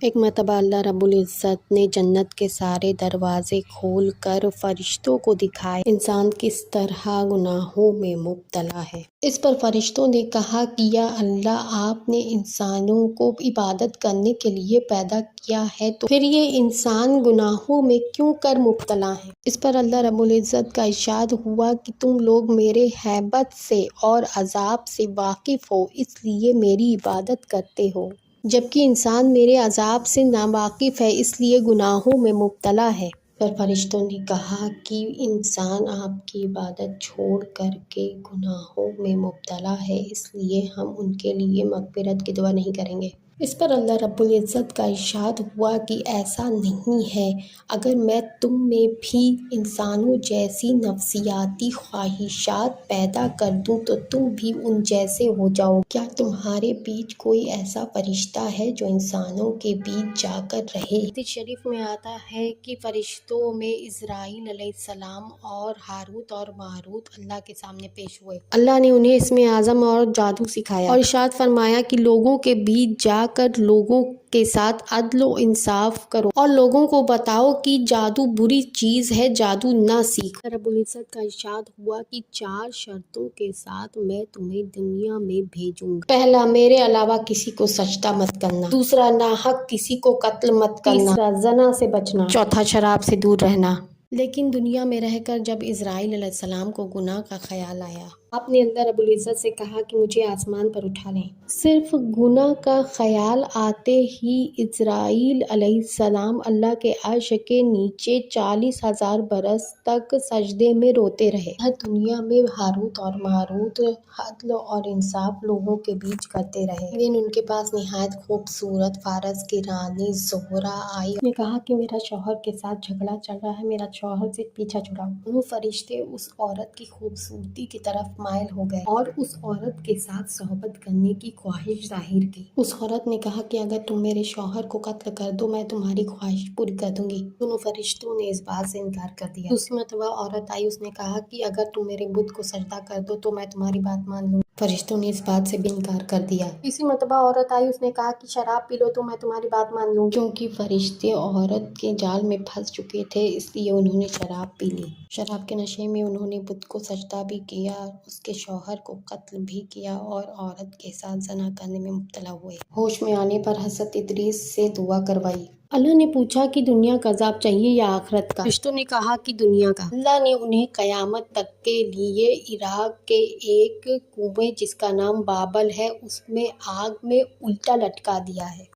ایک مرتبہ اللہ رب العزت نے جنت کے سارے دروازے کھول کر فرشتوں کو دکھائے انسان کس طرح گناہوں میں مبتلا ہے۔ اس پر فرشتوں نے کہا کہ یا اللہ، آپ نے انسانوں کو عبادت کرنے کے لیے پیدا کیا ہے تو پھر یہ انسان گناہوں میں کیوں کر مبتلا ہیں؟ اس پر اللہ رب العزت کا ارشاد ہوا کہ تم لوگ میرے ہیبت سے اور عذاب سے واقف ہو، اس لیے میری عبادت کرتے ہو، جبکہ انسان میرے عذاب سے ناواقف ہے، اس لیے گناہوں میں مبتلا ہے۔ پر فرشتوں نے کہا کہ انسان آپ کی عبادت چھوڑ کر کے گناہوں میں مبتلا ہے، اس لیے ہم ان کے لیے مغفرت کی دعا نہیں کریں گے۔ اس پر اللہ رب العزت کا ارشاد ہوا کہ ایسا نہیں ہے، اگر میں تم میں بھی انسانوں جیسی نفسیاتی خواہشات پیدا کر دوں تو تم بھی ان جیسے ہو جاؤ۔ کیا تمہارے بیچ کوئی ایسا فرشتہ ہے جو انسانوں کے بیچ جا کر رہے؟ حدیث شریف میں آتا ہے کہ فرشتوں میں اسرائیل علیہ السلام اور ہاروت اور ماروت اللہ کے سامنے پیش ہوئے۔ اللہ نے انہیں اسم اعظم اور جادو سکھایا اور ارشاد فرمایا کہ لوگوں کے بیچ جا کر لوگوں کے ساتھ عدل و انصاف کرو اور لوگوں کو بتاؤ کہ جادو بری چیز ہے، جادو نہ سیکھو۔ رب العزت کا ارشاد ہوا کہ 4 شرطوں کے ساتھ میں تمہیں دنیا میں بھیجوں گا۔ پہلا، میرے علاوہ کسی کو سجدہ مت کرنا۔ دوسرا، ناحق کسی کو قتل مت کرنا۔ تیسرا، زنا سے بچنا۔ چوتھا، شراب سے دور رہنا۔ لیکن دنیا میں رہ کر جب اسرائیل علیہ السلام کو گناہ کا خیال آیا، آپ نے اللہ رب العزت سے کہا کہ مجھے آسمان پر اٹھا لیں۔ صرف گناہ کا خیال آتے ہی اسرائیل علیہ السلام اللہ کے عرش کے نیچے 40,000 برس تک سجدے میں روتے رہے۔ دنیا میں ہاروت اور ماروت عدل اور انصاف لوگوں کے بیچ کرتے رہے۔ ایک دن ان کے پاس نہایت خوبصورت فارس کی رانی زہرہ آئی اور نے کہا کہ میرا شوہر کے ساتھ جھگڑا چل رہا ہے، میرا شوہر سے پیچھا چھڑاؤ۔ دونوں فرشتے اس عورت کی خوبصورتی کی طرف مائل ہو گئے اور اس عورت کے ساتھ صحبت کرنے کی خواہش ظاہر کی۔ اس عورت نے کہا کہ اگر تم میرے شوہر کو قتل کر دو میں تمہاری خواہش پوری کر دوں گی۔ دونوں فرشتوں نے اس بات سے انکار کر دیا۔ دوسری مرتبہ عورت آئی، اس نے کہا کہ اگر تم میرے بت کو سجدہ کر دو تو میں تمہاری بات مان لوں گی۔ فرشتوں نے اس بات سے بھی انکار کر دیا۔ تیسری مرتبہ عورت آئی، اس نے کہا کہ شراب پی لو تو میں تمہاری بات مان لوں گی۔ کیونکہ فرشتے عورت کے جال میں پھنس چکے تھے، اس لیے انہوں نے شراب پی لی۔ شراب کے نشے میں انہوں نے بت کو سجدہ بھی کیا، اس کے شوہر کو قتل بھی کیا اور عورت کے ساتھ زنا کرنے میں مبتلا ہوئے۔ ہوش میں آنے پر حضرت ادریس سے دعا کروائی۔ اللہ نے پوچھا کہ دنیا کا عذاب چاہیے یا آخرت کا؟ فرشتوں نے کہا کہ دنیا کا۔ اللہ نے انہیں قیامت تک کے لیے عراق کے ایک کنویں جس کا نام بابل ہے، اس میں آگ میں الٹا لٹکا دیا ہے۔